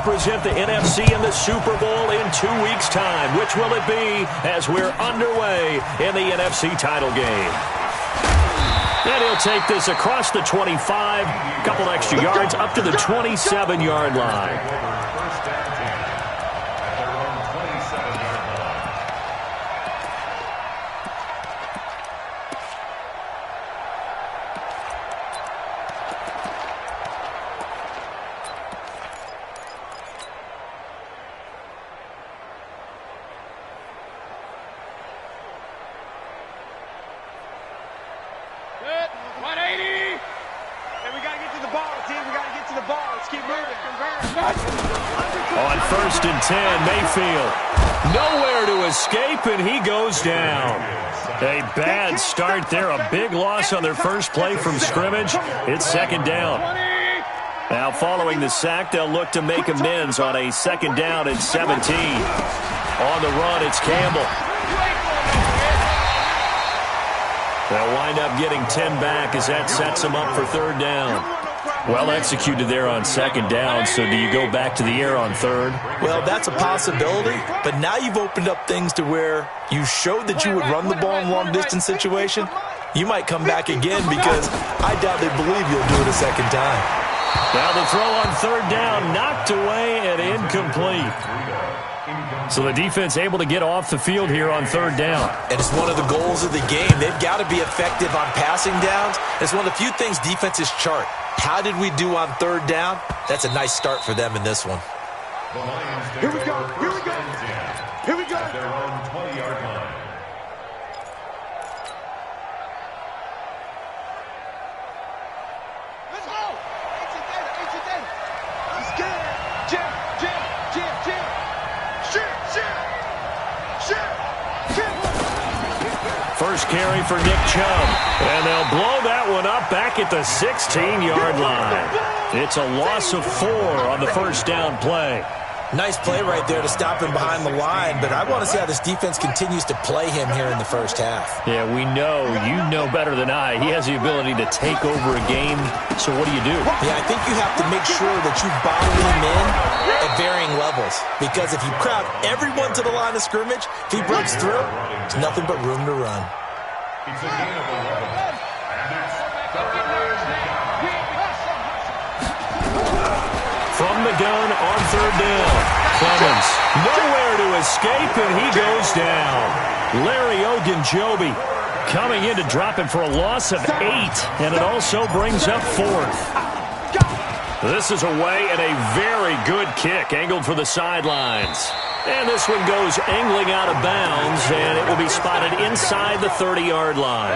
represent the NFC in the Super Bowl in 2 weeks' time. Which will it be as we're underway in the NFC title game? And he'll take this across the 25, couple extra yards up to the 27-yard line. On 1st and 10, Mayfield. Nowhere to escape, and he goes down. A bad start there. A big loss on their first play from scrimmage. It's 2nd down. Now, following the sack, they'll look to make amends on a 2nd down and 17. On the run, it's Campbell. They'll wind up getting 10 back as that sets them up for 3rd down. Well executed there on 2nd down, so do you go back to the air on 3rd? Well, that's a possibility, but now you've opened up things to where you showed that you would run the ball in long-distance situation. You might come back again because I doubt they believe you'll do it a 2nd time. Now the throw on 3rd down, knocked away and incomplete. So the defense able to get off the field here on 3rd down. And it's one of the goals of the game. They've got to be effective on passing downs. It's one of the few things defenses chart. How did we do on 3rd down? That's a nice start for them in this one. Here we go. Here we go. Here we go. At their own 20-yard line. Let's go. He's good. Jim. First carry for Nick Chubb. And they'll blow that one up back at the 16-yard line. It's a loss of 4 on the first down play. Nice play right there to stop him behind the line, but I want to see how this defense continues to play him here in the first half. Yeah, we know. You know better than I. He has the ability to take over a game, so what do you do? Yeah, I think you have to make sure that you bottle him in at varying levels, because if you crowd everyone to the line of scrimmage, if he breaks through, there's nothing but room to run. It's a gain of 11. From the gun on 3rd down. Clemens, nowhere to escape, and he goes down. Larry Ogunjobi coming in to drop him for a loss of 8, and it also brings up 4th. This is away and a very good kick, angled for the sidelines. And this one goes angling out of bounds, and it will be spotted inside the 30-yard line.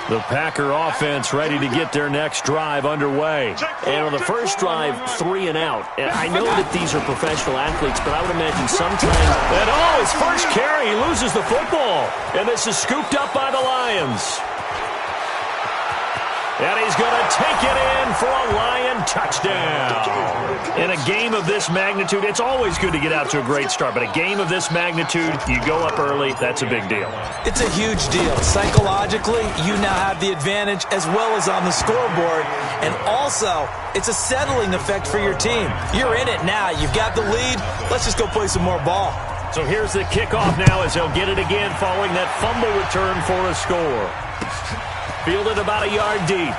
The Packer offense ready to get their next drive underway. And on the first drive, 3 and out. And I know that these are professional athletes, but I would imagine sometimes... And his first carry, he loses the football. And this is scooped up by the Lions. And he's going to take it in for a Lion touchdown. In a game of this magnitude, it's always good to get out to a great start, but a game of this magnitude, you go up early, that's a big deal. It's a huge deal. Psychologically, you now have the advantage as well as on the scoreboard. And also, it's a settling effect for your team. You're in it now. You've got the lead. Let's just go play some more ball. So here's the kickoff now as they'll get it again following that fumble return for a score. Fielded about a yard deep.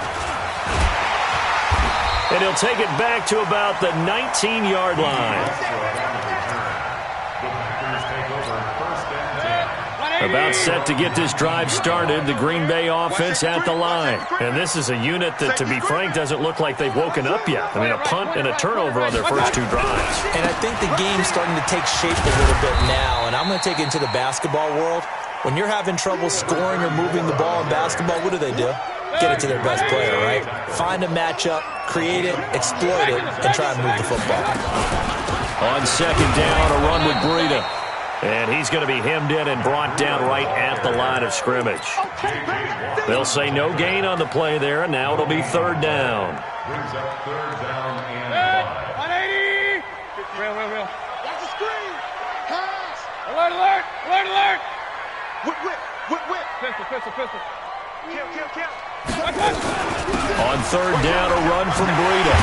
And he'll take it back to about the 19-yard line. About set to get this drive started, the Green Bay offense at the line. And this is a unit that, to be frank, doesn't look like they've woken up yet. I mean, a punt and a turnover on their first 2 drives. And I think the game's starting to take shape a little bit now. And I'm going to take it into the basketball world. When you're having trouble scoring or moving the ball in basketball, what do? Get it to their best player, right? Find a matchup, create it, exploit it, and try and move the football. On 2nd down, a run with Breida. And he's going to be hemmed in and brought down right at the line of scrimmage. They'll say no gain on the play there, and now it'll be 3rd down. Brings up 3rd down and 180! Real. That's a screen! Pass! Alert! Whip! Pistol. Kill! On 3rd down, a run from Breida.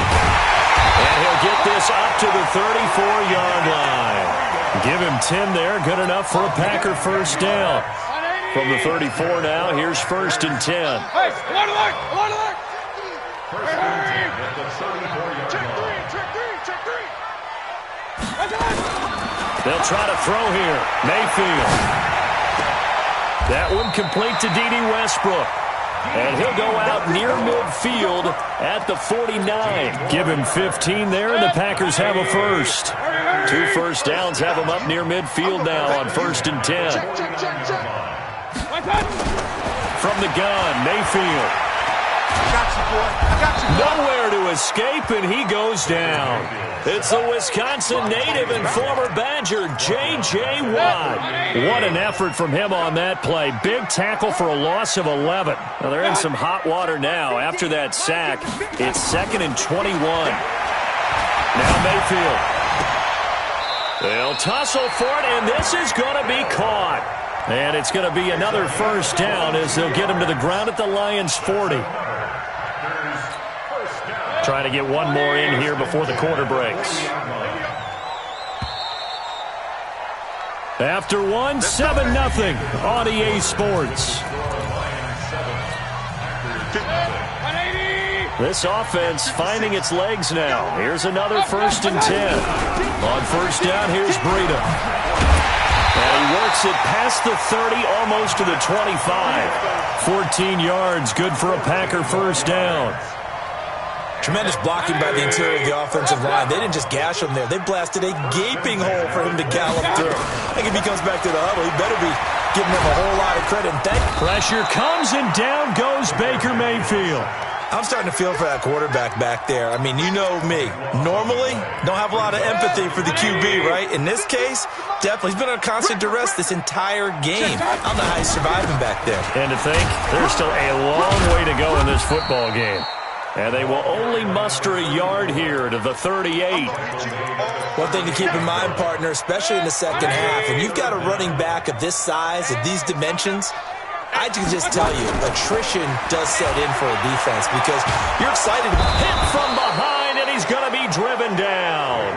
And he'll get this to the 34-yard line. Give him 10 there. Good enough for a Packer first down. From the 34 now, here's 1st and 10. Hey, alert, alert, alert, alert. First and 10 at the 34-yard line. Check three. Watch out. They'll try to throw here. Mayfield. That one complete to D.D. Westbrook. And he'll go out near midfield at the 49. Give him 15 there, and the Packers have a first. 2 first downs have them up near midfield now on 1st and 10. From the gun, Mayfield. I got you, boy. I got you, boy. Nowhere to escape, and he goes down. It's the Wisconsin native and former Badger, J.J. Watt. What an effort from him on that play. Big tackle for a loss of 11. Well, they're in some hot water now. After that sack, it's 2nd and 21. Now Mayfield. They'll tussle for it, and this is going to be caught. And it's going to be another first down as they'll get him to the ground at the Lions' 40. Trying to get one more in here before the quarter breaks. After one, 7-0 on EA Sports. This offense finding its legs now. Here's another 1st and 10. On first down, here's Breida. And he works it past the 30, almost to the 25. 14 yards, good for a Packer first down. Tremendous blocking by the interior of the offensive line. They didn't just gash him there. They blasted a gaping hole for him to gallop through. I think if he comes back to the huddle, he better be giving them a whole lot of credit. Pressure comes, and down goes Baker Mayfield. I'm starting to feel for that quarterback back there. I mean, you know me. Normally, don't have a lot of empathy for the QB, right? In this case, definitely. He's been under constant duress this entire game. I don't know how he's surviving back there. And to think, there's still a long way to go in this football game. And they will only muster a yard here to the 38. One thing to keep in mind, partner, especially in the second half, when you've got a running back of this size, of these dimensions, I can just tell you, attrition does set in for a defense because you're excited. Hit from behind, and he's going to be driven down.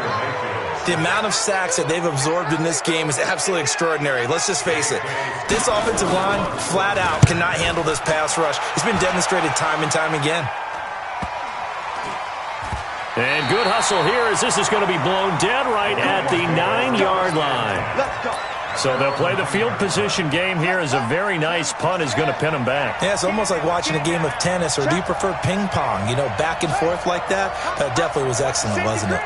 The amount of sacks that they've absorbed in this game is absolutely extraordinary. Let's just face it. This offensive line, flat out, cannot handle this pass rush. It's been demonstrated time and time again. And good hustle here as this is going to be blown dead right at the 9-yard line. So they'll play the field position game here as a very nice punt is going to pin them back. Yeah, it's almost like watching a game of tennis, or do you prefer ping pong? You know, back and forth like that? That definitely was excellent, wasn't it?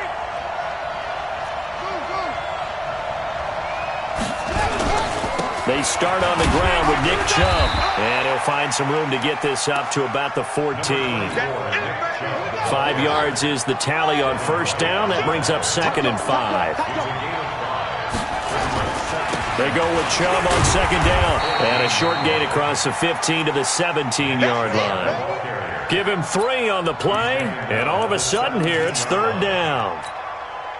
They start on the ground with Nick Chubb. And he'll find some room to get this up to about the 14. 5 yards is the tally on first down. That brings up 2nd and 5. They go with Chubb on second down. And a short gain across the 15 to the 17-yard line. Give him 3 on the play. And all of a sudden here, it's 3rd down.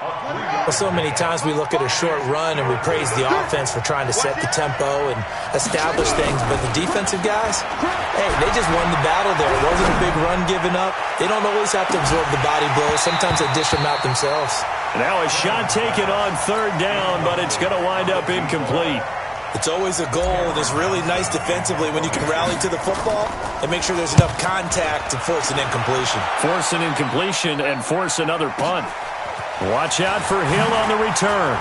Well, so many times we look at a short run and we praise the offense for trying to set the tempo and establish things. But the defensive guys, hey, they just won the battle there. It wasn't a big run given up. They don't always have to absorb the body blows. Sometimes they dish them out themselves. Now a shot taken on 3rd down, but it's going to wind up incomplete. It's always a goal, and it's really nice defensively when you can rally to the football and make sure there's enough contact to force an incompletion. Force an incompletion and force another punt. Watch out for Hill on the return.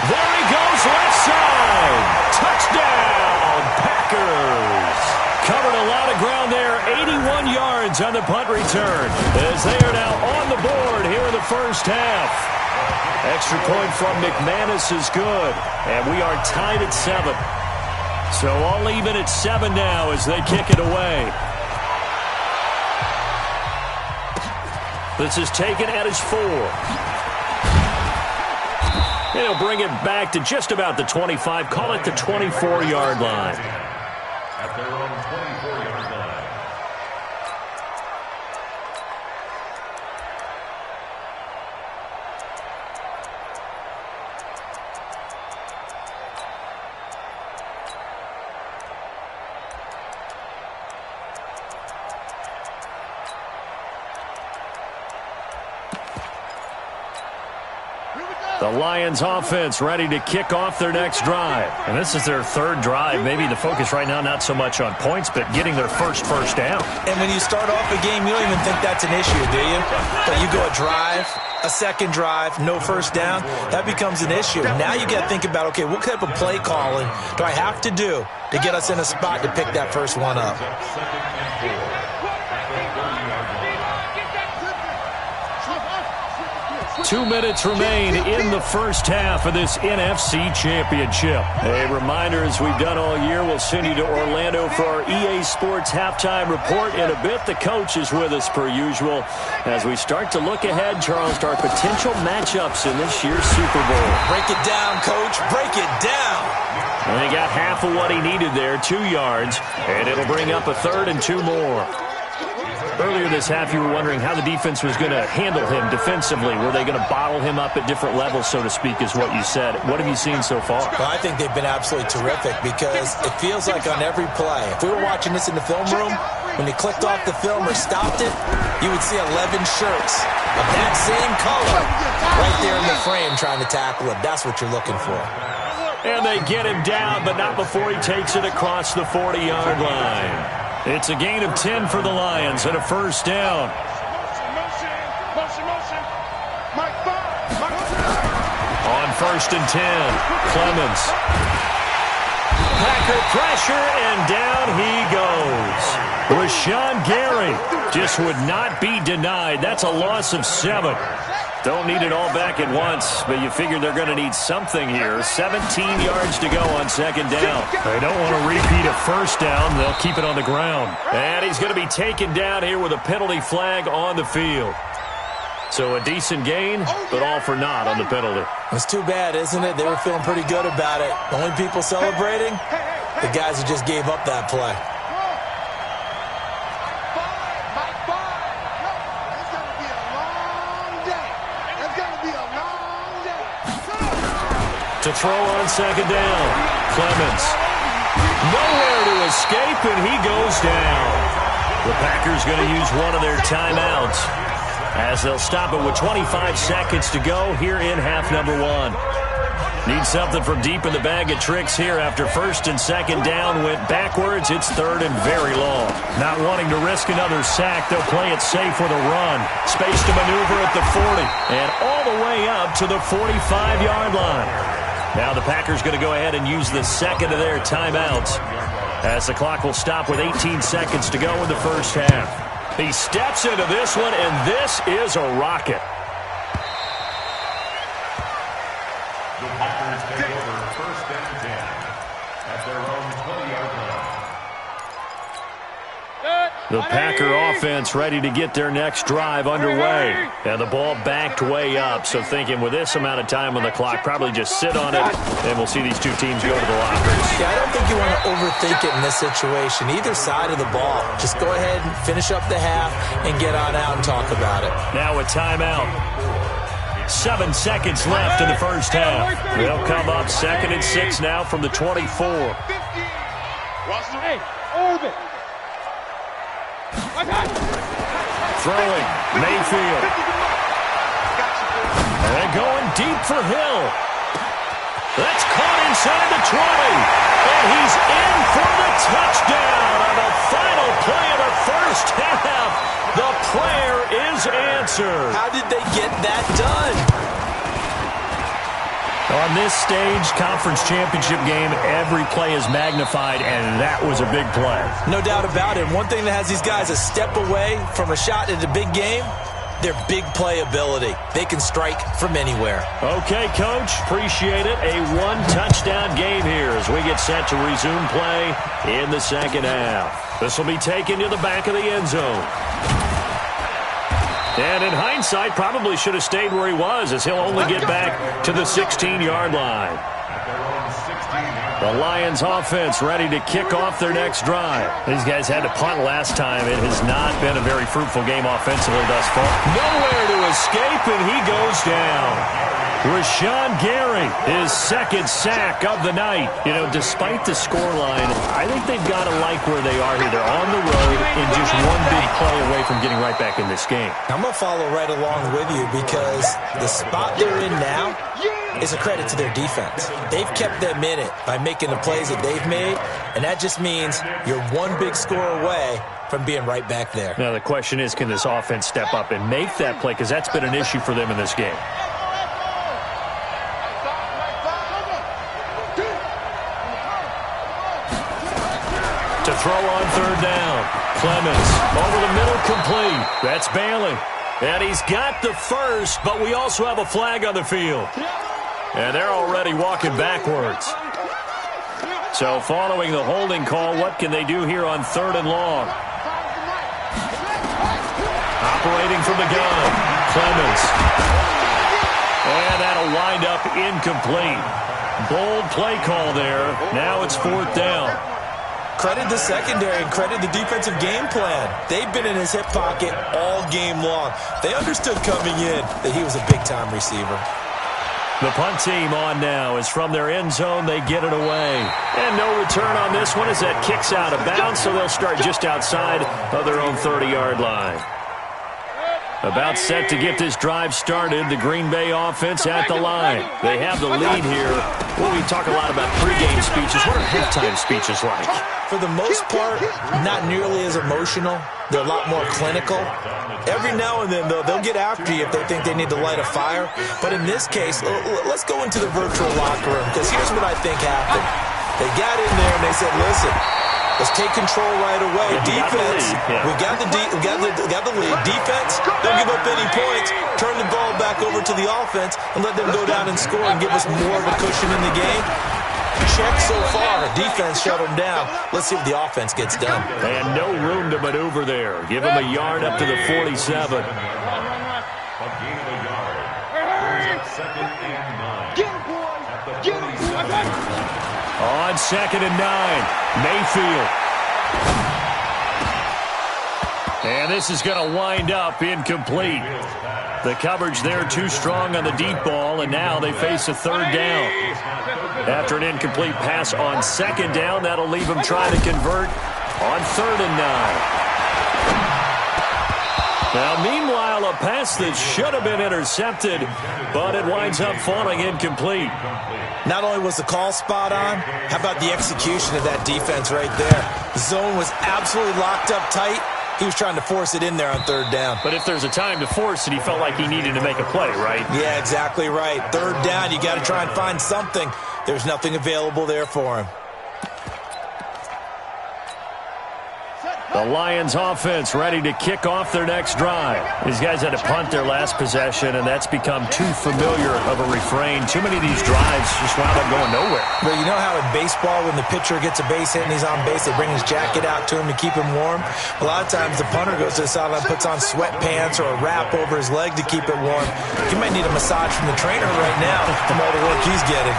There he goes, left side. Touchdown, Packers. Covered a lot of ground there, 81 yards on the punt return, as they are now on the board here in the first half. Extra point from McManus is good, and we are tied at 7. So all even at 7 now as they kick it away. This is taken at his 4. And he'll bring it back to just about the 25. Call it the 24-yard line. At their own 24-yard line. The Lions offense ready to kick off their next drive. And this is their third drive. Maybe the focus right now not so much on points, but getting their first down. And when you start off a game, you don't even think that's an issue, do you? But you go a drive, a second drive, no first down, that becomes an issue. Now you got to think about, okay, what type of play calling do I have to do to get us in a spot to pick that first one up? 2 minutes remain in the first half of this NFC Championship. A reminder, as we've done all year, we'll send you to Orlando for our EA Sports halftime report. In a bit, the coach is with us per usual as we start to look ahead, Charles, to our potential matchups in this year's Super Bowl. Break it down, Coach. Break it down. And he got half of what he needed there, 2 yards, and it'll bring up a 3rd and 2 more. Earlier this half, you were wondering how the defense was going to handle him defensively. Were they going to bottle him up at different levels, so to speak, is what you said. What have you seen so far? Well, I think they've been absolutely terrific because it feels like on every play, if we were watching this in the film room, when you clicked off the film or stopped it, you would see 11 shirts of that same color right there in the frame trying to tackle him. That's what you're looking for. And they get him down, but not before he takes it across the 40-yard line. It's a gain of 10 for the Lions and a first down. On 1st and 10, Clemens. Packer pressure, and down he goes. Rashawn Gary just would not be denied. That's a loss of 7. Don't need it all back at once, but you figure they're going to need something here. 17 yards to go on 2nd down. They don't want to repeat a first down. They'll keep it on the ground. And he's going to be taken down here with a penalty flag on the field. So a decent gain, but all for naught on the penalty. It's too bad, isn't it? They were feeling pretty good about it. The only people celebrating, the guys who just gave up that play. To throw on 2nd down, Clemens. Nowhere to escape, and he goes down. The Packers going to use one of their timeouts as they'll stop it with 25 seconds to go here in half number 1. Need something from deep in the bag of tricks here after 1st and 2nd down went backwards. It's 3rd and very long. Not wanting to risk another sack, they'll play it safe with a run. Space to maneuver at the 40 and all the way up to the 45-yard line. Now the Packers going to go ahead and use the second of their timeouts as the clock will stop with 18 seconds to go in the first half. He steps into this one, and this is a rocket. The Packers take over 1st and 10 at their own 20-yard line. The Packer offense ready to get their next drive underway. And the ball backed way up, so thinking with this amount of time on the clock, probably just sit on it, and we'll see these two teams go to the lockers. Yeah, I don't think you want to overthink it in this situation. Either side of the ball. Just go ahead and finish up the half and get on out and talk about it. Now a timeout. 7 seconds left in the first half. They'll come up 2nd and 6 now from the 24. Hey, orbit. Throwing, Mayfield. And going deep for Hill. That's caught inside the 20. And he's in for the touchdown on the final play of the first half. The prayer is answered. How did they get that done? On this stage, conference championship game, every play is magnified, and that was a big play. No doubt about it. One thing that has these guys a step away from a shot at a big game, their big play ability. They can strike from anywhere. Okay, Coach, appreciate it. A one-touchdown game here as we get set to resume play in the second half. This will be taken to the back of the end zone. And in hindsight, probably should have stayed where he was as he'll only get back to the 16-yard line. The Lions offense ready to kick off their next drive. These guys had to punt last time. It has not been a very fruitful game offensively thus far. Nowhere to escape, and he goes down. Rashawn Gary, his second sack of the night. You know, despite the scoreline, I think they've got to like where they are here. They're on the road and just one big play away from getting right back in this game. I'm going to follow right along with you because the spot they're in now is a credit to their defense. They've kept them in it by making the plays that they've made, and that just means you're one big score away from being right back there. Now, the question is, can this offense step up and make that play? Because that's been an issue for them in this game. To throw on third down. Clemens over the middle, complete. That's Bailey. And he's got the first, but we also have a flag on the field. And they're already walking backwards. So following the holding call, what can they do here on third and long? Operating from the gun, Clemens. And that'll wind up incomplete. Bold play call there. Now it's fourth down. Credit the secondary and credit the defensive game plan. They've been in his hip pocket all game long. They understood coming in that he was a big-time receiver. The punt team on now is from their end zone. They get it away. And no return on this one as that kicks out of bounds, so they'll start just outside of their own 30-yard line. About set to get this drive started, the Green Bay offense at the line. They have the lead here. Well, we talk a lot about pregame speeches. What are halftime speeches like? For the most part, not nearly as emotional. They're a lot more clinical. Every now and then, though, they'll get after you if they think they need to light a fire. But in this case, let's go into the virtual locker room, because here's what I think happened. They got in there and they said, listen, let's take control right away. Defense, we got the lead. Defense, don't give up any points. Turn the ball back over to the offense and let them go down and score and give us more of a cushion in the game. Check so far. Defense shut them down. Let's see what the offense gets done. And no room to maneuver there. Give them a yard up to the 47. On 2nd and 9, Mayfield. And this is going to wind up incomplete. The coverage there too strong on the deep ball, and now they face a third down. After an incomplete pass on 2nd down, that'll leave them trying to convert on 3rd and 9. Now, meanwhile, a pass that should have been intercepted, but it winds up falling incomplete. Not only was the call spot on, how about the execution of that defense right there? The zone was absolutely locked up tight. He was trying to force it in there on 3rd down. But if there's a time to force it, he felt like he needed to make a play, right? Yeah, exactly right. 3rd down, you got to try and find something. There's nothing available there for him. The Lions offense ready to kick off their next drive. These guys had to punt their last possession, and that's become too familiar of a refrain. Too many of these drives just wound up going nowhere. Well, you know how in baseball, when the pitcher gets a base hit and he's on base, they bring his jacket out to him to keep him warm? A lot of times the punter goes to the sideline, puts on sweatpants or a wrap over his leg to keep it warm. He might need a massage from the trainer right now from all the work he's getting.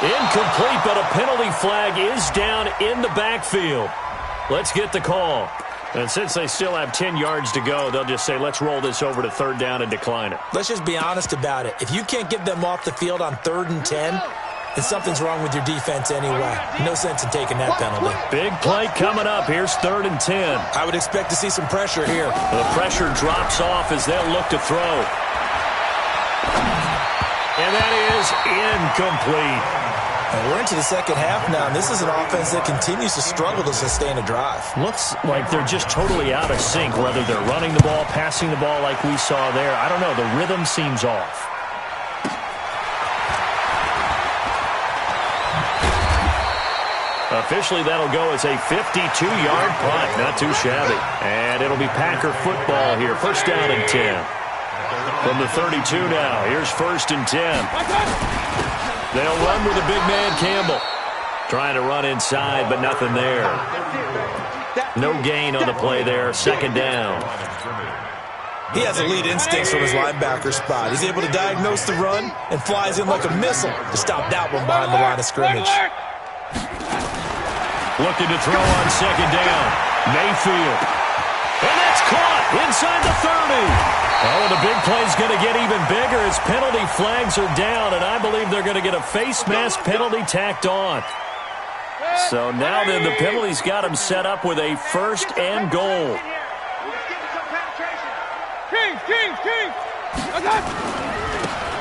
Incomplete, but a penalty flag is down in the backfield. Let's get the call. And since they still have 10 yards to go, they'll just say, let's roll this over to 3rd down and decline it. Let's just be honest about it. If you can't get them off the field on 3rd and 10, then something's wrong with your defense anyway. No sense in taking that penalty. Big play coming up. Here's 3rd and 10. I would expect to see some pressure here. The pressure drops off as they'll look to throw. And that is incomplete. And we're into the second half now, and this is an offense that continues to struggle to sustain a drive. Looks like they're just totally out of sync, whether they're running the ball, passing the ball like we saw there. I don't know. The rhythm seems off. Officially, that'll go as a 52-yard punt. Not too shabby. And it'll be Packer football here. 1st down and 10. From the 32 now, here's 1st and 10. They'll run with a big man, Campbell. Trying to run inside, but nothing there. No gain on the play there. 2nd down. He has elite instincts from his linebacker spot. He's able to diagnose the run and flies in like a missile to stop that one behind the line of scrimmage. Looking to throw on 2nd down. Mayfield. And that's caught inside the 30. Oh, and the big play's going to get even bigger as penalty flags are down, and I believe they're going to get a face mask penalty tacked on. So now then the penalty's got him set up with a first and goal.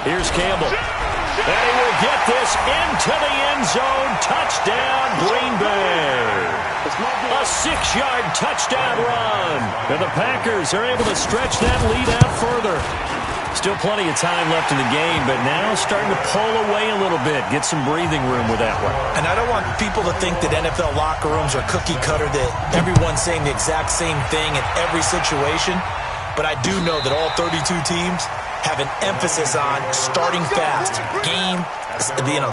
Here's Campbell. And he will get this into the end zone. Touchdown, Green Bay. A 6-yard touchdown run. And the Packers are able to stretch that lead out further. Still plenty of time left in the game, but now starting to pull away a little bit. Get some breathing room with that one. And I don't want people to think that NFL locker rooms are cookie cutter, that everyone's saying the exact same thing in every situation. But I do know that all 32 teams have an emphasis on starting fast.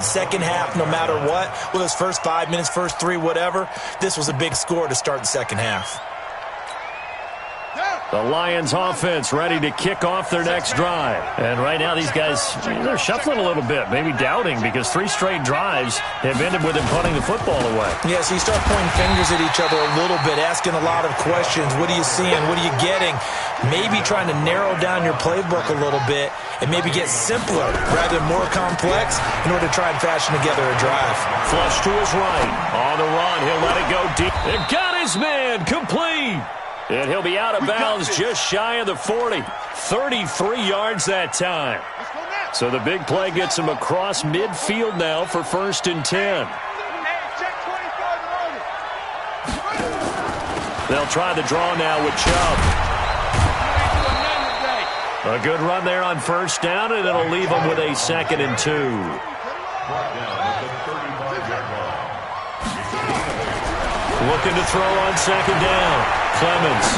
Second half, no matter what. Well, those first 5 minutes, first 3, whatever. This was a big score to start the second half. The Lions offense ready to kick off their next drive. And right now these guys, they're shuffling a little bit, maybe doubting, because 3 straight drives have ended with them punting the football away. Yeah, so you start pointing fingers at each other a little bit, asking a lot of questions. What are you seeing? What are you getting? Maybe trying to narrow down your playbook a little bit and maybe get simpler rather than more complex in order to try and fashion together a drive. Flush to his right. On the run, he'll let it go deep. They've got his man complete. And he'll be out of bounds just shy of the 40. 33 yards that time. So the big play gets him across midfield now for 1st and 10. They'll try the draw now with Chubb. A good run there on 1st down, and it'll leave him with a 2nd and 2. Looking to throw on 2nd down. Clemens.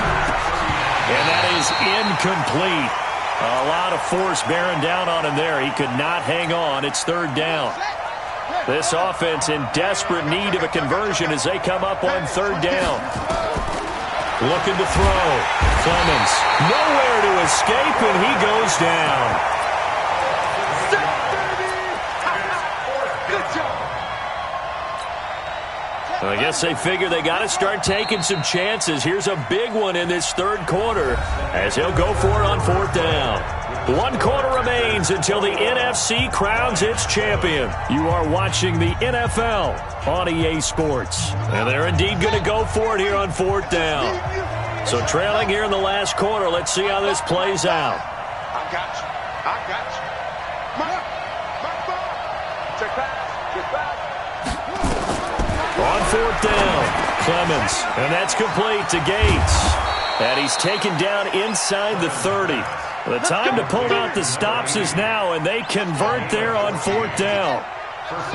And that is incomplete. A lot of force bearing down on him there. He could not hang on. It's 3rd down. This offense in desperate need of a conversion as they come up on 3rd down. Looking to throw. Clemens. Nowhere to escape, and he goes down. I guess they figure they got to start taking some chances. Here's a big one in this 3rd quarter as he'll go for it on 4th down. 1 quarter remains until the NFC crowns its champion. You are watching the NFL on EA Sports. And they're indeed going to go for it here on 4th down. So trailing here in the last quarter, let's see how this plays out. I got you. I got you. Check back. Check back. On 4th down, Clemens, and that's complete to Gates. And he's taken down inside the 30. The time to pull out the stops is now, and they convert there on 4th down.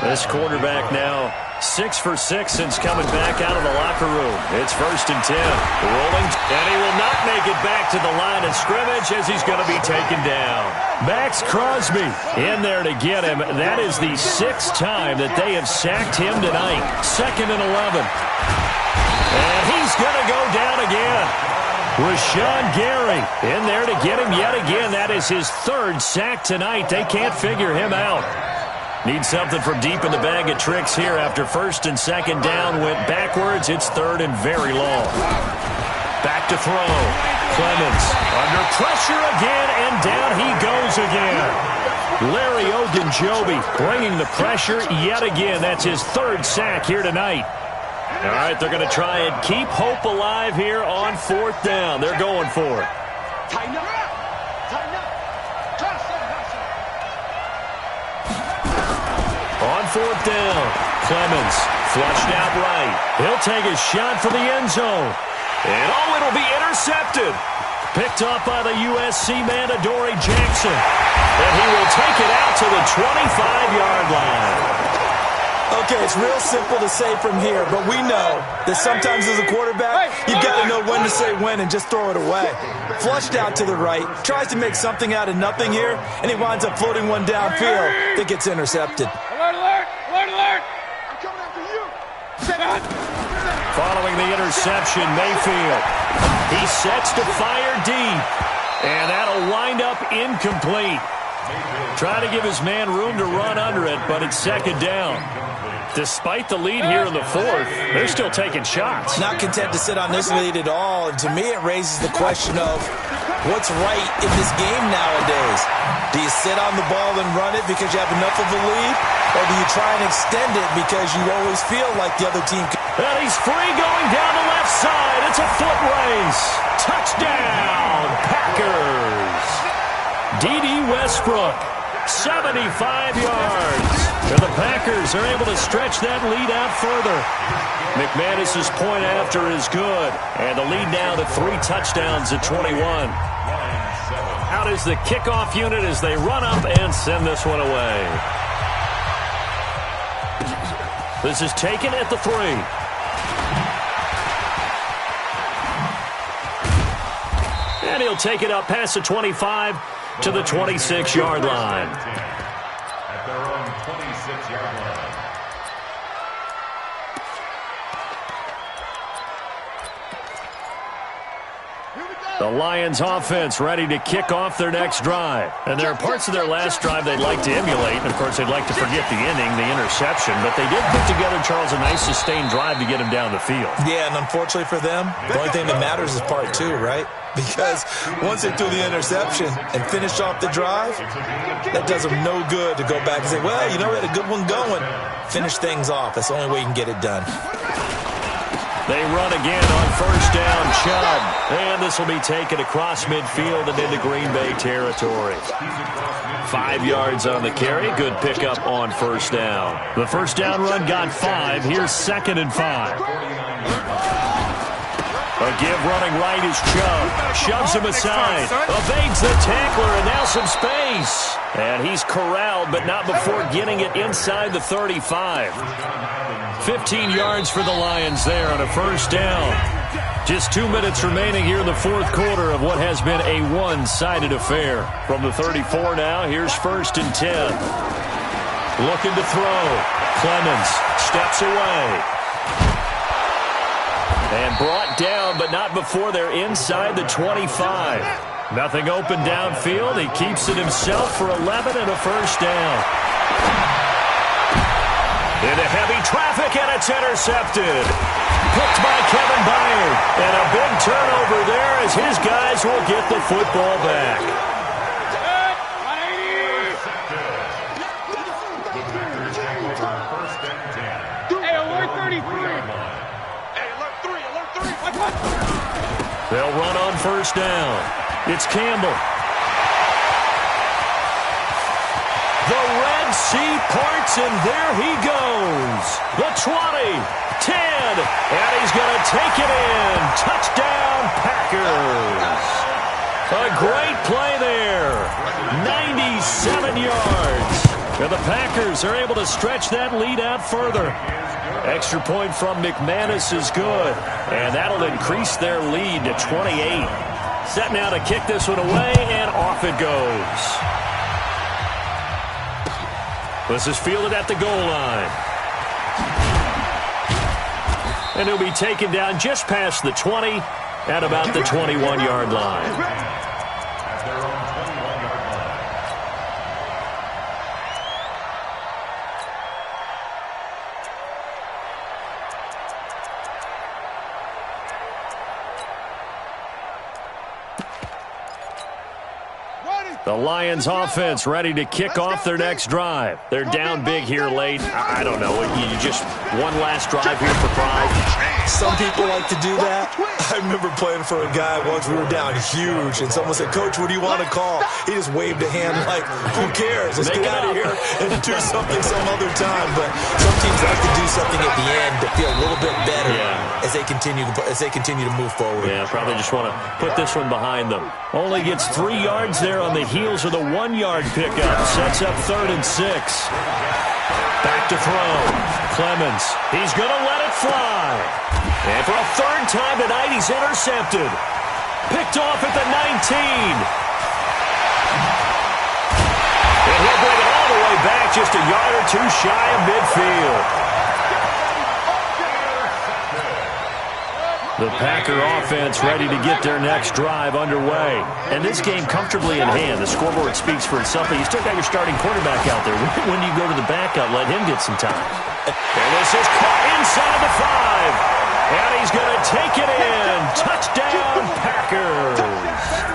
This quarterback now 6 for 6 since coming back out of the locker room. It's 1st and 10. Rolling, and he will not make it back to the line of scrimmage as he's going to be taken down. Max Crosby in there to get him. That is the 6th time that they have sacked him tonight. 2nd and 11. And he's going to go down again. Rashawn Gary in there to get him yet again. That is his 3rd sack tonight. They can't figure him out. Need something from deep in the bag of tricks here after 1st and 2nd down went backwards. It's 3rd and very long. Back to throw. Clemens under pressure again, and down he goes again. Larry Ogunjobi bringing the pressure yet again. That's his 3rd sack here tonight. All right, they're going to try and keep hope alive here on 4th down. They're going for it. Tighten up. Tighten up. On 4th down, Clemens flushed out right. He'll take a shot for the end zone. And it'll be intercepted. Picked up by the USC man, Adoree Jackson. And he will take it out to the 25-yard line. Okay, it's real simple to say from here, but we know that sometimes as a quarterback, you've got to know when to say when and just throw it away. Flushed out to the right, tries to make something out of nothing here, and he winds up floating one downfield that gets intercepted. Alert, alert, alert, alert. I'm coming after you. Sit down. Following the interception, Mayfield. He sets to fire deep, and that'll wind up incomplete. Trying to give his man room to run under it, but it's 2nd down. Despite the lead here in the 4th, they're still taking shots. Not content to sit on this lead at all, and to me it raises the question of What's right in this game nowadays? Do you sit on the ball and run it because you have enough of a lead? Or do you try and extend it because you always feel like the other team can? And he's free going down the left side. It's a foot race. Touchdown, Packers. D.D. Westbrook, 75 yards. And the Packers are able to stretch that lead out further. McManus's point after is good. And the lead now to 3 touchdowns at 21. Out is the kickoff unit as they run up and send this one away. This is taken at the 3. And he'll take it up past the 25 to the 26-yard line. At their own 26-yard line. The Lions offense ready to kick off their next drive. And there are parts of their last drive they'd like to emulate. And, of course, they'd like to forget the inning, the interception. But they did put together, Charles, a nice sustained drive to get him down the field. Yeah, and unfortunately for them, the only thing that matters is part 2, right? Because once they threw the interception and finished off the drive, that does them no good to go back and say, well, you know, we had a good one going. Finish things off. That's the only way you can get it done. They run again on first down, Chubb. And this will be taken across midfield and into Green Bay territory. 5 yards on the carry. Good pickup on first down. The first down run got 5. Here's 2nd and 5. A give running right is Chubb. Shoves him aside. Evades the tackler, and now some space. And he's corralled, but not before getting it inside the 35. 15 yards for the Lions there on a first down. Just 2 minutes remaining here in the fourth quarter of what has been a one-sided affair. From the 34 now, here's 1st and 10. Looking to throw. Clemens steps away. And brought down, but not before they're inside the 25. Nothing open downfield. He keeps it himself for 11 and a first down. Into heavy traffic, and it's intercepted. Picked by Kevin Byard. And a big turnover there as his guys will get the football back. Hey, alert 33. They'll run on first down. It's Campbell. The Red Sea parts, and there he goes. The 20, 10, and he's going to take it in. Touchdown, Packers. A great play there. 97 yards. And the Packers are able to stretch that lead out further. Extra point from McManus is good, and that'll increase their lead to 28. Set now to kick this one away, and off it goes. This is fielded at the goal line. And he'll be taken down just past the 20 at about the 21-yard line. The Lions offense ready to kick off their next drive. They're down big here late. I don't know. You just one last drive here for pride. Some people like to do that. I remember playing for a guy once. We were down huge, and someone said, Coach, what do you want to call? He just waved a hand like, who cares? Let's get out of here and do something some other time. But some teams like to do something at the end to feel a little bit better as they continue to move forward. Yeah, probably just want to put this one behind them. Only gets 3 yards there on the heels of the 1-yard pickup. Sets up 3rd and 6. Back to throw. Clemens. He's going to let it fly. And for a 3rd time tonight, he's intercepted. Picked off at the 19. And he'll bring it all the way back just a yard or two shy of midfield. The Packer offense ready to get their next drive underway. And this game comfortably in hand. The scoreboard speaks for itself, but you still got your starting quarterback out there. When do you go to the backup? Let him get some time. And this is caught inside the 5. And he's going to take it in. Touchdown, Packers.